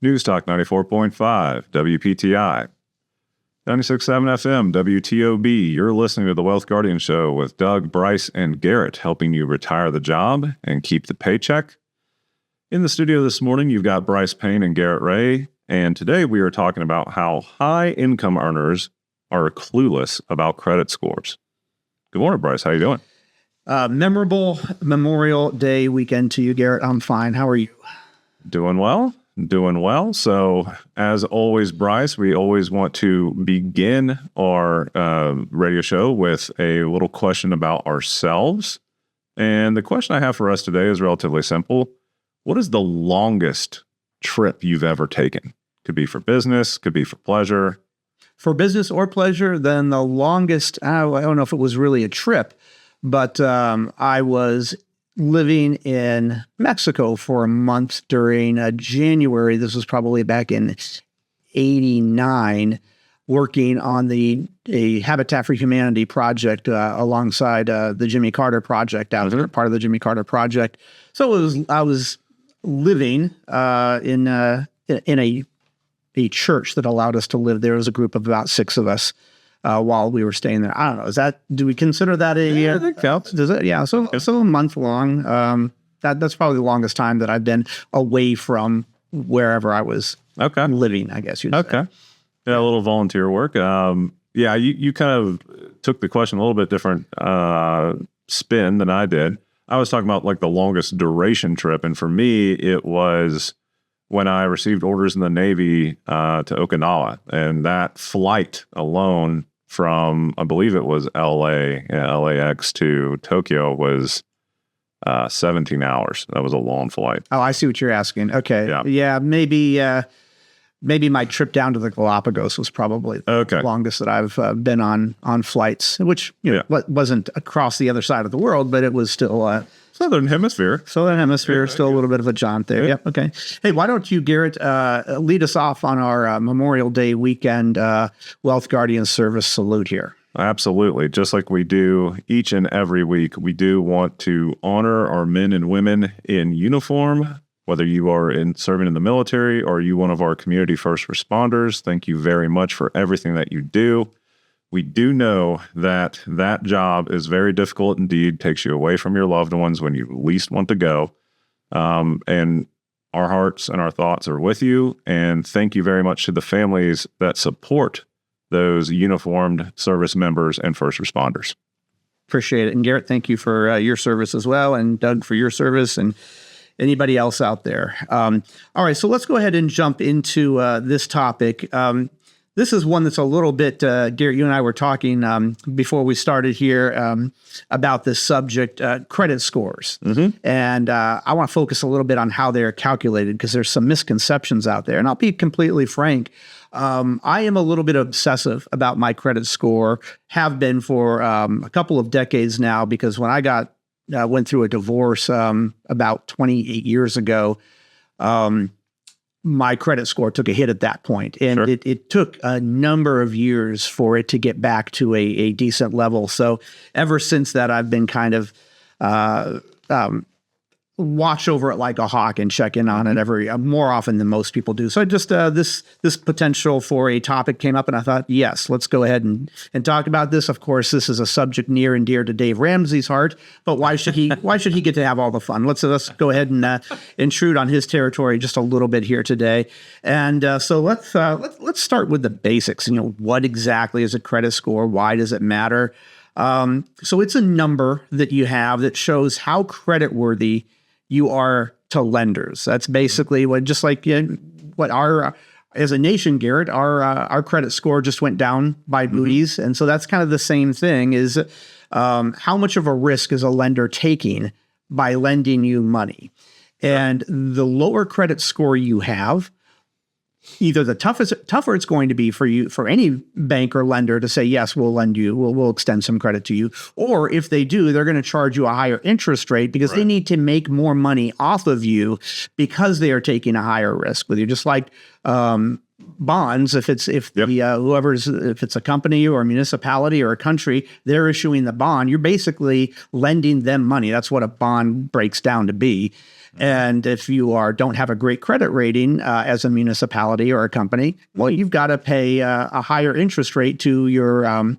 News Talk 94.5, WPTI. 96.7 FM, WTOB. You're listening to the Wealth Guardian Show with Doug, Brice, and Garrett, helping you retire the job and keep the paycheck. In the studio this morning, you've got Brice Payne and Garrett Ray, and today we are talking about how high-income earners are clueless about credit scores. Good morning, Brice. How you doing? Memorable Memorial Day weekend to you, Garrett. I'm fine. How are you? Doing well. So, as always, Brice, we always want to begin our radio show with a little question about ourselves. And the question I have for us today is relatively simple. What is the longest trip you've ever taken? Could be for business, could be for pleasure. For business or pleasure, then the longest, I don't know if it was really a trip, but I was living in Mexico for a month during January. This was probably back in '89, working on a Habitat for Humanity project alongside the Jimmy Carter project out there, part of the Jimmy Carter project. So I was living in a church that allowed us to live there. It was a group of about 6 of us while we were staying there. I don't know. Do we consider that a year? I think counts. Does it? Yeah. So a month long. That's probably the longest time that I've been away from wherever I was living, I guess you'd say. Okay. Yeah, a little volunteer work. Yeah, you kind of took the question a little bit different spin than I did. I was talking about like the longest duration trip. And for me, it was when I received orders in the Navy to Okinawa. And that flight alone from, I believe it was LAX to Tokyo was 17 hours. That was a long flight. Oh, I see what you're asking. Okay. Yeah, maybe my trip down to the Galapagos was probably the longest that I've been on flights, which wasn't across the other side of the world, but it was still Southern Hemisphere. Still a little bit of a jaunt there. Yep. Okay. Hey, why don't you, Garrett, lead us off on our Memorial Day weekend Wealth Guardian Service salute here? Absolutely. Just like we do each and every week, we do want to honor our men and women in uniform. Whether you are serving in the military or you one of our community first responders, thank you very much for everything that you do. We do know that that job is very difficult indeed, takes you away from your loved ones when you least want to go. And our hearts and our thoughts are with you. And thank you very much to the families that support those uniformed service members and first responders. Appreciate it. And Garrett, thank you for your service as well. And Doug, for your service. And anybody else out there. All right, so let's go ahead and jump into this topic. This is one that's a little bit, Garrett, you and I were talking before we started here about this subject, credit scores. And I want to focus a little bit on how they're calculated because there's some misconceptions out there. And I'll be completely frank. I am a little bit obsessive about my credit score, have been for a couple of decades now, because when I went through a divorce about 28 years ago. My credit score took a hit at that point, and it took a number of years for it to get back to a decent level. So ever since that, I've been kind of watch over it like a hawk and check in on it more often than most people do. So just this potential for a topic came up, and I thought, yes, let's go ahead and talk about this. Of course, this is a subject near and dear to Dave Ramsey's heart, but why should he get to have all the fun? Let's go ahead and intrude on his territory just a little bit here today. And so let's start with the basics. What exactly is a credit score? Why does it matter? So it's a number that you have that shows how creditworthy you are to lenders. That's basically what as a nation, Garrett, our credit score just went down by Moody's. And so that's kind of the same thing is how much of a risk is a lender taking by lending you money? And the lower credit score you have, either the tougher it's going to be for any bank or lender to say, yes, we'll lend you, we'll extend some credit to you. Or if they do, they're going to charge you a higher interest rate because they need to make more money off of you because they are taking a higher risk with you. Just like bonds, if it's if a company or a municipality or a country, they're issuing the bond, you're basically lending them money. That's what a bond breaks down to be. And if you don't have a great credit rating as a municipality or a company, well, you've got to pay a higher interest rate to your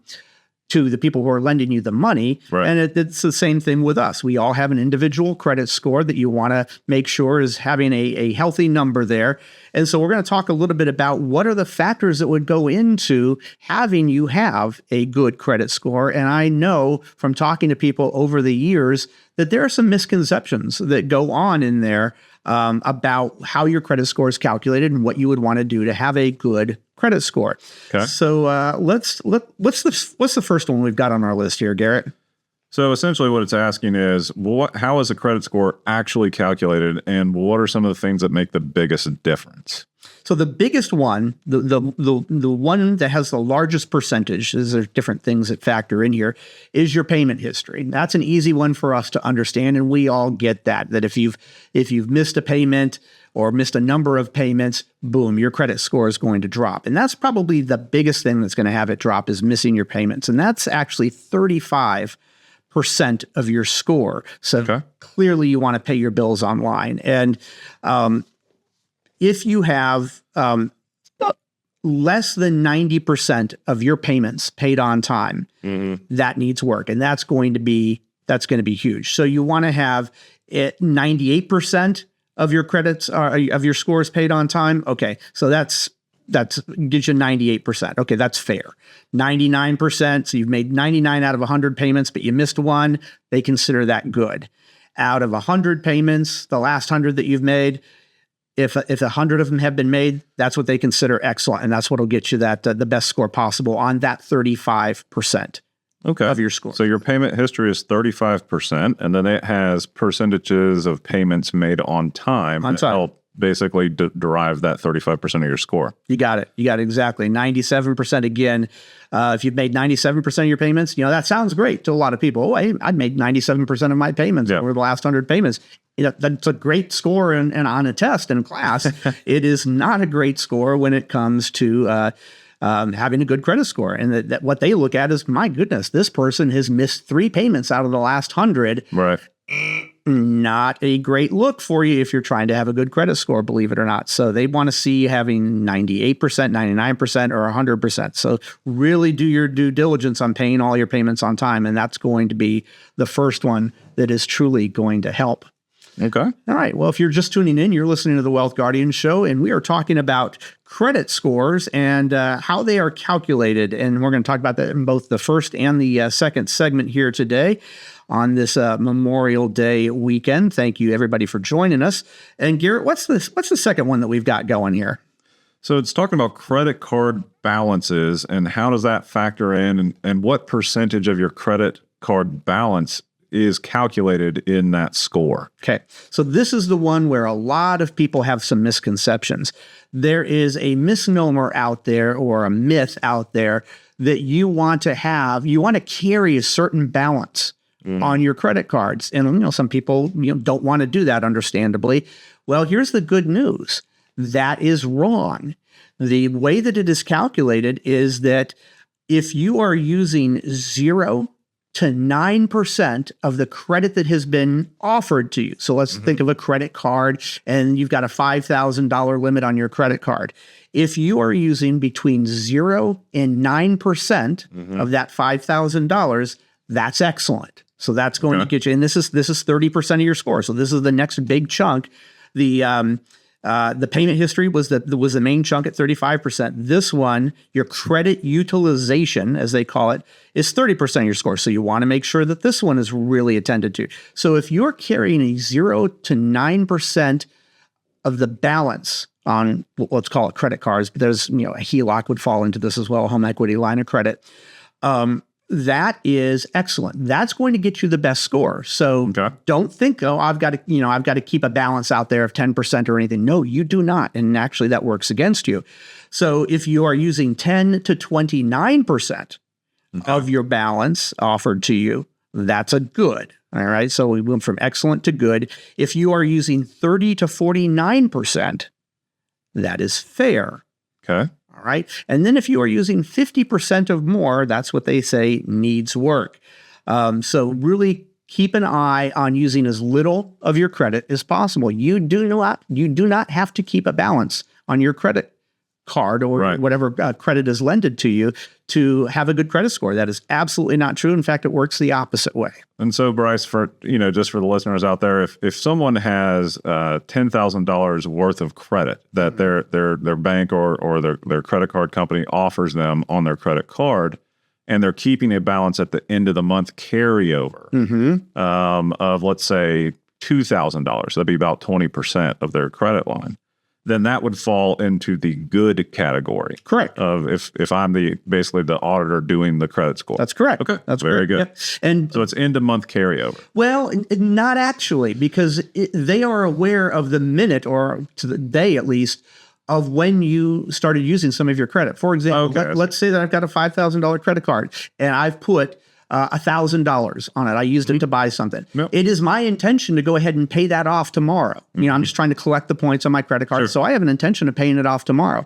to the people who are lending you the money. Right. And it's the same thing with us. We all have an individual credit score that you want to make sure is having a healthy number there. And so we're going to talk a little bit about what are the factors that would go into having you have a good credit score. And I know from talking to people over the years that there are some misconceptions that go on in there about how your credit score is calculated and what you would want to do to have a good credit score. Okay. So what's the first one we've got on our list here, Garrett? So essentially what it's asking is, how is a credit score actually calculated, and what are some of the things that make the biggest difference? So the biggest one, the one that has the largest percentage, there's different things that factor in here, is your payment history. That's an easy one for us to understand, and we all get that if you've missed a payment or missed a number of payments, boom, your credit score is going to drop. And that's probably the biggest thing that's going to have it drop is missing your payments. And that's actually 35% of your score. So Clearly you want to pay your bills online. And if you have less than 90% of your payments paid on time, that needs work. And that's going to be huge. So you want to have 98% of your credits of your scores paid on time. Okay. So that's gives you 98%. Okay. That's fair. 99%. So you've made 99 out of 100 payments, but you missed one. They consider that good. Out of 100 payments, the last 100 that you've made, if 100 of them have been made, that's what they consider excellent. And that's what will get you that the best score possible on that 35%. Of your score. So your payment history is 35%, and then it has percentages of payments made on time. On time. Help basically derive that 35% of your score. You got it. Exactly. 97% again. If you've made 97% of your payments, that sounds great to a lot of people. Oh, I made 97% of my payments over the last 100 payments. That's a great score and on a test in class. It is not a great score when it comes to having a good credit score. And that what they look at is, my goodness, this person has missed 3 payments out of the last 100. Right. Not a great look for you if you're trying to have a good credit score, believe it or not. So they want to see you having 98%, 99%, or 100%. So really do your due diligence on paying all your payments on time. And that's going to be the first one that is truly going to help. Okay. All right. Well, if you're just tuning in, you're listening to the Wealth Guardian Show, and we are talking about credit scores and how they are calculated. And we're going to talk about that in both the first and the second segment here today on this Memorial Day weekend. Thank you, everybody, for joining us. And Garrett, what's the second one that we've got going here? So it's talking about credit card balances and how does that factor in, and what percentage of your credit card balance is calculated in that score. Okay. So this is the one where a lot of people have some misconceptions. There is a misnomer out there or a myth out there that you want to carry a certain balance on your credit cards. And some people don't want to do that, understandably. Well, here's the good news. That is wrong. The way that it is calculated is that if you are using 0 to 9% of the credit that has been offered to you. So let's think of a credit card and you've got a $5,000 limit on your credit card. If you are using between 0 and 9% of that $5,000, that's excellent. So that's going to get you, and this is 30% of your score. So this is the next big chunk. The payment history was the main chunk at 35%. This one, your credit utilization, as they call it, is 30% of your score. So you want to make sure that this one is really attended to. So if you're carrying a 0 to 9% of the balance on, let's call it credit cards, but there's, a HELOC would fall into this as well, a home equity line of credit. That is excellent. That's going to get you the best score. So don't think, I've got to keep a balance out there of 10% or anything. No, you do not. And actually that works against you. So if you are using 10 to 29% of your balance offered to you, that's a good. All right. So we went from excellent to good. If you are using 30 to 49%, that is fair. Okay. All right. And then if you are using 50% of more, that's what they say needs work. So really keep an eye on using as little of your credit as possible. You do not have to keep a balance on your credit card or whatever credit is lended to you to have a good credit score. That is absolutely not true. In fact, it works the opposite way. And so, Brice, for just for the listeners out there, if someone has $10,000 worth of credit that their bank or their credit card company offers them on their credit card, and they're keeping a balance at the end of the month carryover of, let's say, $2,000, that'd be about 20% of their credit line, then that would fall into the good category. Correct. Of if I'm basically the auditor doing the credit score. That's correct. Okay. That's very good. Yep. And so it's end of month carryover. Well, not actually, because they are aware of the minute or to the day at least of when you started using some of your credit. For example, let's say that I've got a $5,000 credit card and I've put $1,000 on it. I used it to buy something. Yep. It is my intention to go ahead and pay that off tomorrow. I'm just trying to collect the points on my credit card. Sure. So I have an intention of paying it off tomorrow.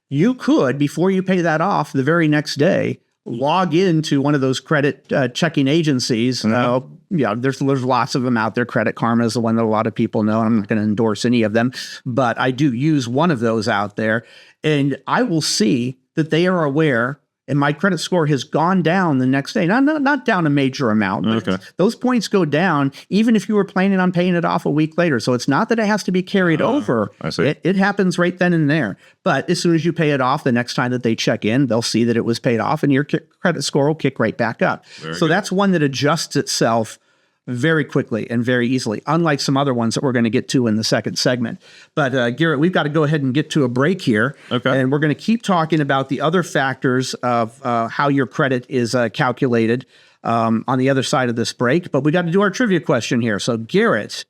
You could, before you pay that off the very next day, log into one of those credit checking agencies. There's lots of them out there. Credit Karma is the one that a lot of people know. I'm not going to endorse any of them, but I do use one of those out there. And I will see that they are aware and my credit score has gone down the next day. Not down a major amount, but those points go down even if you were planning on paying it off a week later. So it's not that it has to be carried over. I see. It happens right then and there. But as soon as you pay it off, the next time that they check in, they'll see that it was paid off and your credit score will kick right back up. So that's one that adjusts itself very quickly and very easily, unlike some other ones that we're going to get to in the second segment. But Garrett, we've got to go ahead and get to a break here. Okay. And we're going to keep talking about the other factors of how your credit is calculated on the other side of this break. But we got to do our trivia question here. So Garrett,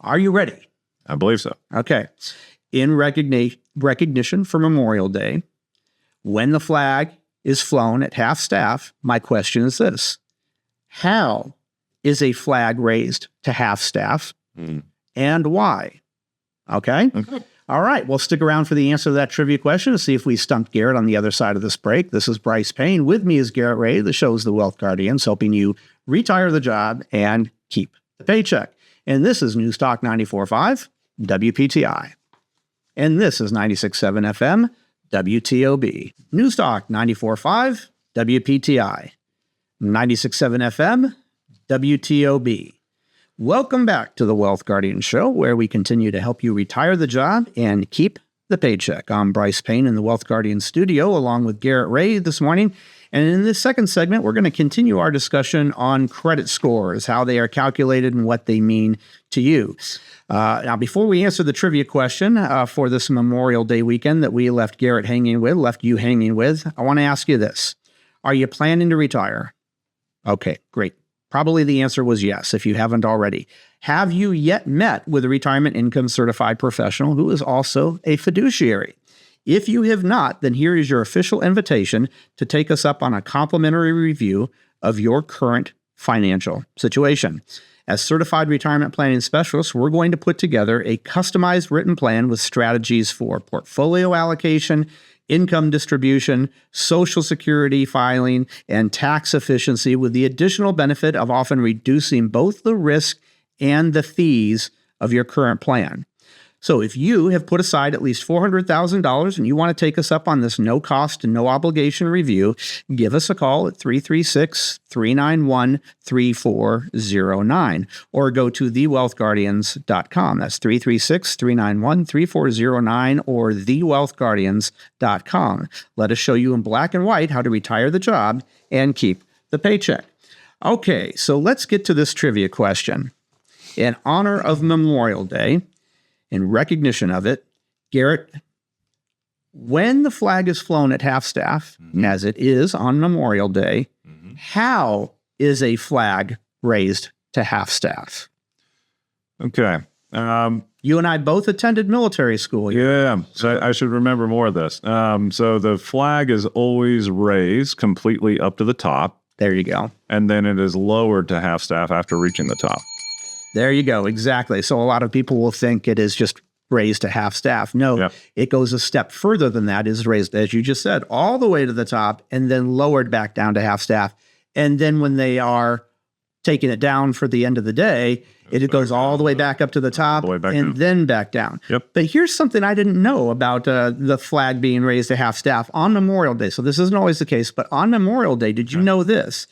are you ready? I believe so. Okay. In recognition for Memorial Day, when the flag is flown at half staff, my question is this: how is a flag raised to half staff and why? Okay. All right. Well, stick around for the answer to that trivia question to see if we stumped Garrett on the other side of this break. This is Brice Payne. With me is Garrett Ray. The show's The Wealth Guardians, helping you retire the job and keep the paycheck. And this is News Talk 94.5 WPTI. And this is 96.7 FM WTOB. News Talk 94.5 WPTI. 96.7 FM WTOB. Welcome back to the Wealth Guardian Show, where we continue to help you retire the job and keep the paycheck. I'm Brice Payne in the Wealth Guardian studio, along with Garrett Ray this morning. And in this second segment, we're going to continue our discussion on credit scores, how they are calculated and what they mean to you. Now, before we answer the trivia question for this Memorial Day weekend that we left you hanging with, I want to ask you this. Are you planning to retire? Okay, great. Probably the answer was yes, if you haven't already. Have you yet met with a retirement income certified professional who is also a fiduciary? If you have not, then here is your official invitation to take us up on a complimentary review of your current financial situation. As certified retirement planning specialists, we're going to put together a customized written plan with strategies for portfolio allocation, income distribution, Social Security filing, and tax efficiency, with the additional benefit of often reducing both the risk and the fees of your current plan. So if you have put aside at least $400,000 and you want to take us up on this no-cost and no-obligation review, give us a call at 336-391-3409 or go to thewealthguardians.com. That's 336-391-3409 or thewealthguardians.com. Let us show you in black and white how to retire the job and keep the paycheck. Okay, so let's get to this trivia question. In honor of Memorial Day, in recognition of it, Garrett, when the flag is flown at half-staff, as it is on Memorial Day, how is a flag raised to half-staff? Okay. You and I both attended military school. Yeah, so I should remember more of this. So the flag is always raised completely up to the top. There you go. And then it is lowered to half-staff after reaching the top. There you go. Exactly. So a lot of people will think it is just raised to half staff. No, Yep. it goes a step further than that, is raised, as you just said, all the way to the top and then lowered back down to half staff. And then when they are taking it down for the end of the day, it goes all the way back up to the top the way back and down. then back down. Yep. But here's something I didn't know about the flag being raised to half staff on Memorial Day. So this isn't always the case, but on Memorial Day, did you know this?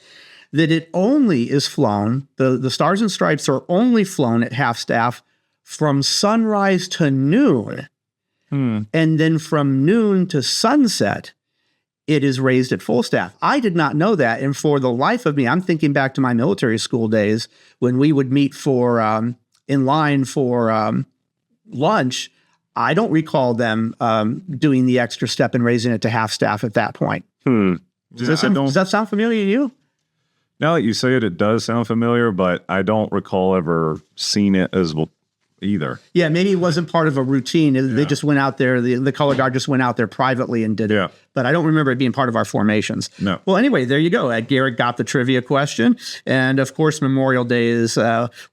That it only is flown, the Stars and Stripes are only flown at half staff from sunrise to noon. And then from noon to sunset, it is raised at full staff. I did not know that. And for the life of me, I'm thinking back to my military school days when we would meet for in line for lunch. I don't recall them doing the extra step and raising it to half staff at that point. Does that sound familiar to you? Now that you say it, it does sound familiar, but I don't recall ever seeing it as well either. Yeah, maybe it wasn't part of a routine. They just went out there, the color guard just went out there privately and did it. Yeah. But I don't remember it being part of our formations. No. Well, anyway, there you go. Garrett got the trivia question. And of course, Memorial Day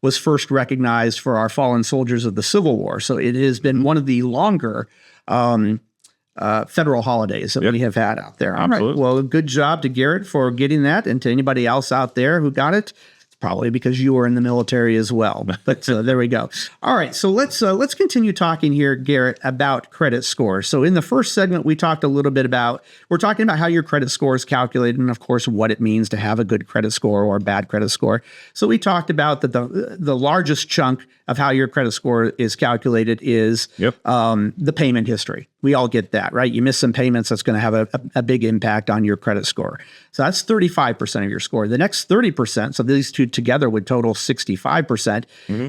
was first recognized for our fallen soldiers of the Civil War. So it has been one of the longer federal holidays that we have had out there. All right. Well, good job to Garrett for getting that, and to anybody else out there who got it. It's probably because you were in the military as well. But there we go. All right. So let's continue talking here, Garrett, about credit scores. So in the first segment, we talked a little bit about, we're talking about how your credit score is calculated and, of course, what it means to have a good credit score or a bad credit score. So we talked about that the largest chunk of how your credit score is calculated is the payment history. We all get that, right? You miss some payments, that's going to have a big impact on your credit score. So that's 35% of your score. The next 30%, so these two together would total 65%,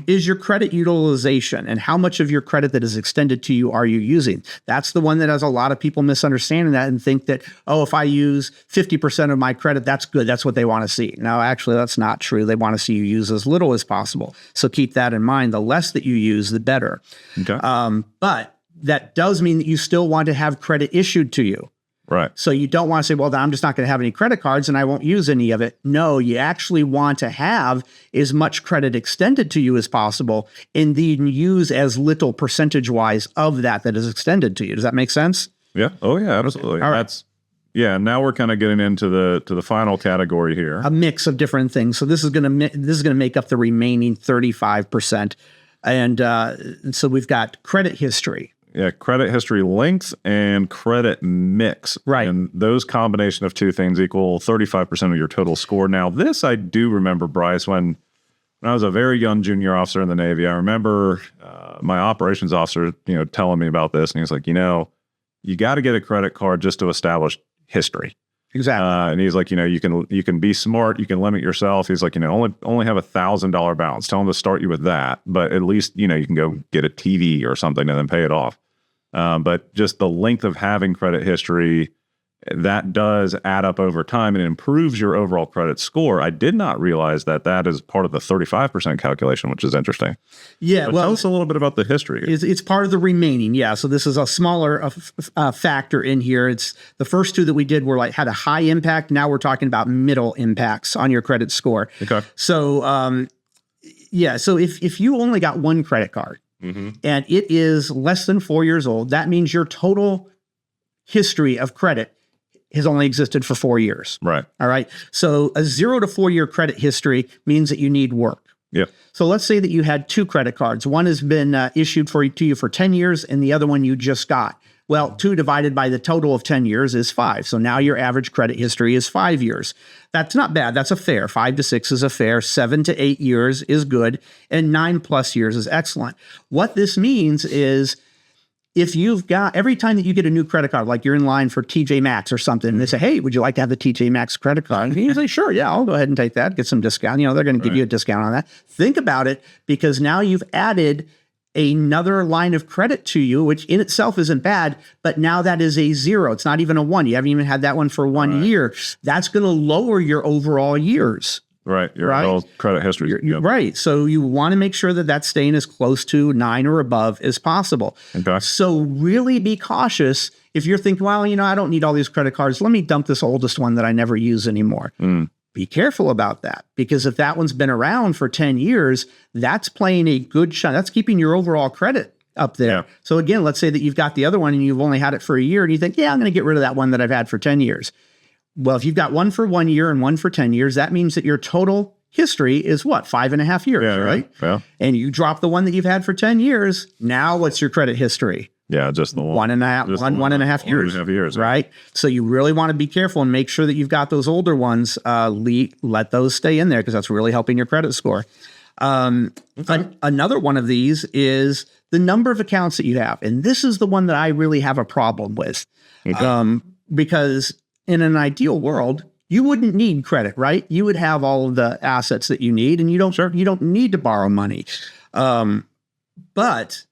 is your credit utilization and how much of your credit that is extended to you are you using. That's the one that has a lot of people misunderstanding that and think that, oh, if I use 50% of my credit, that's good. That's what they want to see. Now, actually, that's not true. They want to see you use as little as possible. So keep that in mind. The less that you use, the better. Okay. But that does mean that you still want to have credit issued to you. Right. So you don't want to say, well, then I'm just not going to have any credit cards and I won't use any of it. No, you actually want to have as much credit extended to you as possible and then use as little percentage-wise of that is extended to you. Does that make sense? Yeah. Oh, yeah, absolutely. All right. Now we're kind of getting into the final category here. A mix of different things. So this is going to make up the remaining 35%. And so we've got credit history. Yeah, credit history length and credit mix. Right. And those combination of two things equal 35% of your total score. Now, this I do remember, Brice, when I was a very young junior officer in the Navy. I remember my operations officer, telling me about this, and he was like, you got to get a credit card just to establish history. Exactly. And he's like, you can be smart, you can limit yourself. He's like, only have $1,000 balance. Tell them to start you with that, but at least you can go get a TV or something and then pay it off. But just the length of having credit history, that does add up over time and improves your overall credit score. I did not realize that is part of the 35% calculation, which is interesting. Yeah. But tell us a little bit about the history. It's part of the remaining. Yeah. So this is a smaller factor in here. It's the first two that we did had a high impact. Now we're talking about middle impacts on your credit score. Okay. So, so if you only got one credit card and it is less than 4 years old, that means your total history of credit has only existed for 4 years. Right. All right. So a 0 to 4 year credit history means that you need work. Yeah. So let's say that you had two credit cards. One has been issued to you for 10 years and the other one you just got. Well, 2 divided by the total of 10 years is 5. So now your average credit history is 5 years. That's not bad. That's a fair. 5 to 6 is a fair. 7 to 8 years is good. And 9+ years is excellent. What this means is, if you've got, every time that you get a new credit card, like you're in line for TJ Maxx or something, and they say, hey, would you like to have the TJ Maxx credit card? And you say, sure, yeah, I'll go ahead and take that, get some discount. They're going to give you a discount on that. Think about it, because now you've added another line of credit to you, which in itself isn't bad, but now that is a 0. It's not even a 1. You haven't even had that one for 1 year. That's going to lower your overall years. Right. Your whole credit history. Right. So you want to make sure that that's staying as close to 9 or above as possible. Okay. So really be cautious if you're thinking, well, I don't need all these credit cards. Let me dump this oldest one that I never use anymore. Be careful about that, because if that one's been around for 10 years, that's playing a good shot. That's keeping your overall credit up there. Yeah. So again, let's say that you've got the other one and you've only had it for a year and you think, yeah, I'm going to get rid of that one that I've had for 10 years. Well, if you've got one for 1 year and one for 10 years, that means that your total history is what, 5.5 years, right? Yeah. And you drop the one that you've had for 10 years. Now what's your credit history? Yeah, just the one. One and a half years. 1.5 years. Right? So you really want to be careful and make sure that you've got those older ones, let those stay in there because that's really helping your credit score. Another one of these is the number of accounts that you have. And this is the one that I really have a problem with. Because in an ideal world, you wouldn't need credit, right? You would have all of the assets that you need and you don't need to borrow money. But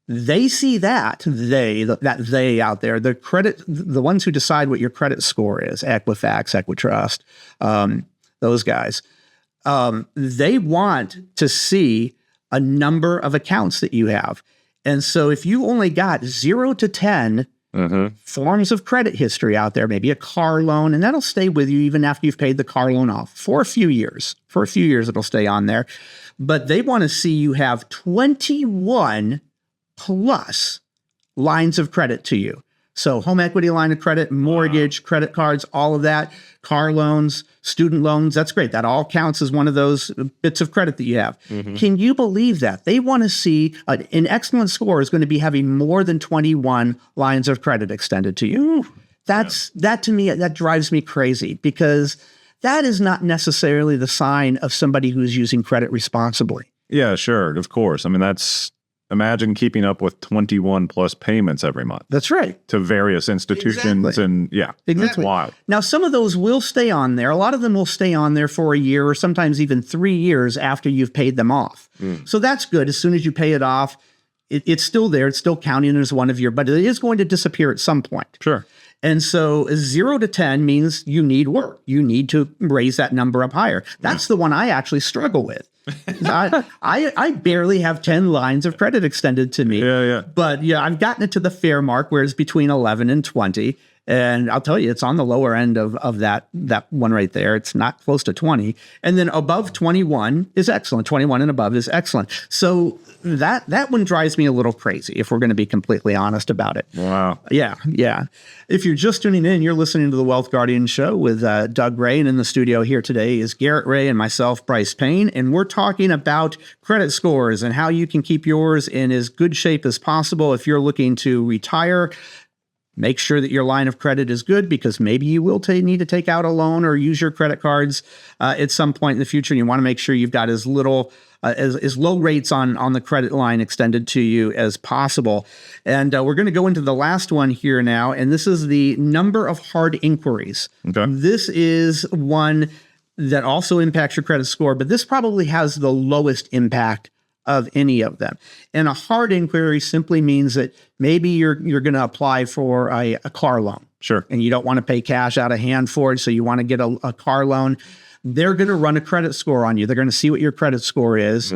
they see that they out there, the ones who decide what your credit score is, Equifax, Equitrust, those guys, they want to see a number of accounts that you have. And so if you only got 0 to 10 forms of credit history out there, maybe a car loan, and that'll stay with you even after you've paid the car loan off for a few years. For a few years, it'll stay on there. But they want to see you have 21 plus lines of credit to you. So home equity line of credit, mortgage, credit cards, all of that, car loans, student loans, that's great. That all counts as one of those bits of credit that you have. Can you believe that? They want to see an excellent score is going to be having more than 21 lines of credit extended to you. That to me, that drives me crazy because that is not necessarily the sign of somebody who's using credit responsibly. Yeah, sure. Of course. I mean, imagine keeping up with 21 plus payments every month. That's right. To various institutions. Exactly. And that's wild. Now, some of those will stay on there. A lot of them will stay on there for a year or sometimes even 3 years after you've paid them off. So that's good. As soon as you pay it off, it's still there. It's still counting as one of your, but it is going to disappear at some point. Sure. And so 0 to 10 means you need work. You need to raise that number up higher. That's the one I actually struggle with. I barely have 10 lines of credit extended to me. Yeah. But I've gotten it to the fair mark where it's between 11 and 20. And I'll tell you, it's on the lower end of that one right there. It's not close to 20. And then above 21 is excellent. 21 and above is excellent. So that one drives me a little crazy, if we're going to be completely honest about it. Wow. Yeah. If you're just tuning in, you're listening to the Wealth Guardian Show with Doug Ray, and in the studio here today is Garrett Ray and myself, Brice Payne, and we're talking about credit scores and how you can keep yours in as good shape as possible if you're looking to retire. Make sure that your line of credit is good because maybe you will need to take out a loan or use your credit cards at some point in the future. And you want to make sure you've got as little, as low rates on the credit line extended to you as possible. And we're going to go into the last one here now. And this is the number of hard inquiries. Okay. This is one that also impacts your credit score, but this probably has the lowest impact of any of them. And a hard inquiry simply means that maybe you're going to apply for a car loan. Sure. And you don't want to pay cash out of hand for it, so you want to get a car loan. They're going to run a credit score on you. They're going to see what your credit score is.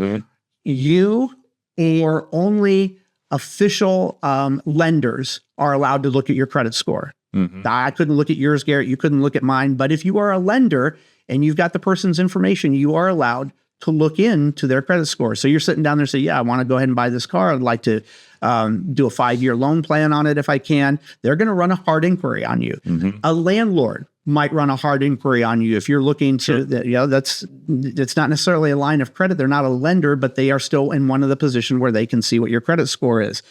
You or only official lenders are allowed to look at your credit score. I couldn't look at yours, Garrett. You couldn't look at mine. But if you are a lender and you've got the person's information, you are allowed to look into their credit score. So you're sitting down there and say, I want to go ahead and buy this car. I'd like to do a 5-year loan plan on it if I can. They're going to run a hard inquiry on you. A landlord might run a hard inquiry on you if you're looking to, it's not necessarily a line of credit. They're not a lender, but they are still in one of the positions where they can see what your credit score is.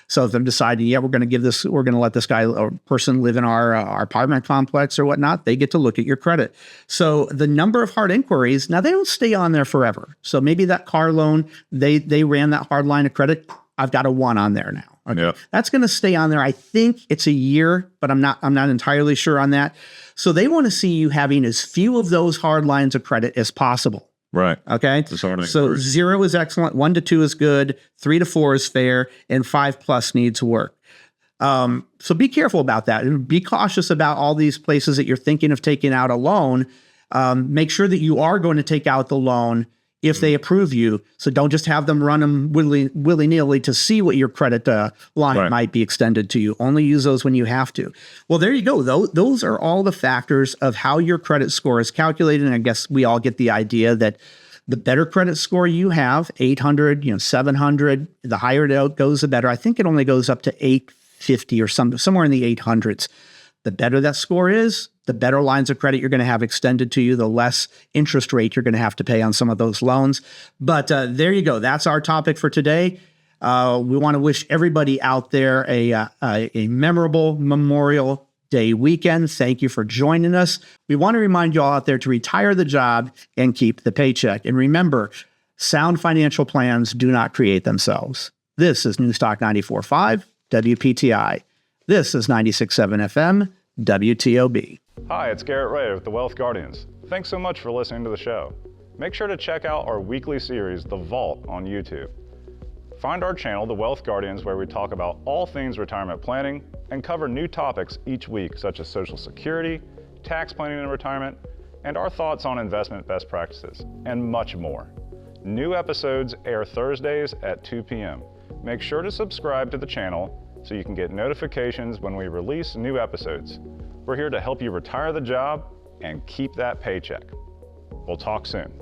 So if they're deciding, we're going to let this guy or person live in our apartment complex or whatnot, they get to look at your credit. So the number of hard inquiries, now they don't stay on there forever. So maybe that car loan, they ran that hard line of credit. I've got a 1 on there now. Okay. Yeah. That's going to stay on there. I think it's a year, but I'm not entirely sure on that. So they want to see you having as few of those hard lines of credit as possible. Right. Okay. So 0 is excellent. 1 to 2 is good. 3 to 4 is fair. And 5 plus needs work. So be careful about that and be cautious about all these places that you're thinking of taking out a loan. Make sure that you are going to take out the loan if they approve you. So don't just have them run them willy-nilly to see what your credit line might be extended to you. Only use those when you have to. Well, there you go. Those are all the factors of how your credit score is calculated. And I guess we all get the idea that The better credit score you have, 800, 700, the higher it goes, the better. I think it only goes up to 850 or somewhere in the 800s. The better that score is, the better lines of credit you're going to have extended to you, the less interest rate you're going to have to pay on some of those loans. But there you go. That's our topic for today. We want to wish everybody out there a memorable Memorial Day weekend. Thank you for joining us. We want to remind you all out there to retire the job and keep the paycheck. And remember, sound financial plans do not create themselves. This is Newstalk 94.5 WPTI. This is 96.7 FM WTOB. Hi, it's Garrett Ray with the Wealth Guardians. Thanks so much for listening to the show. Make sure to check out our weekly series, The Vault, on YouTube. Find our channel, The Wealth Guardians, where we talk about all things retirement planning and cover new topics each week, such as Social Security, tax planning in retirement, and our thoughts on investment best practices, and much more. New episodes air Thursdays at 2 p.m. Make sure to subscribe to the channel so you can get notifications when we release new episodes. We're here to help you retire the job and keep that paycheck. We'll talk soon.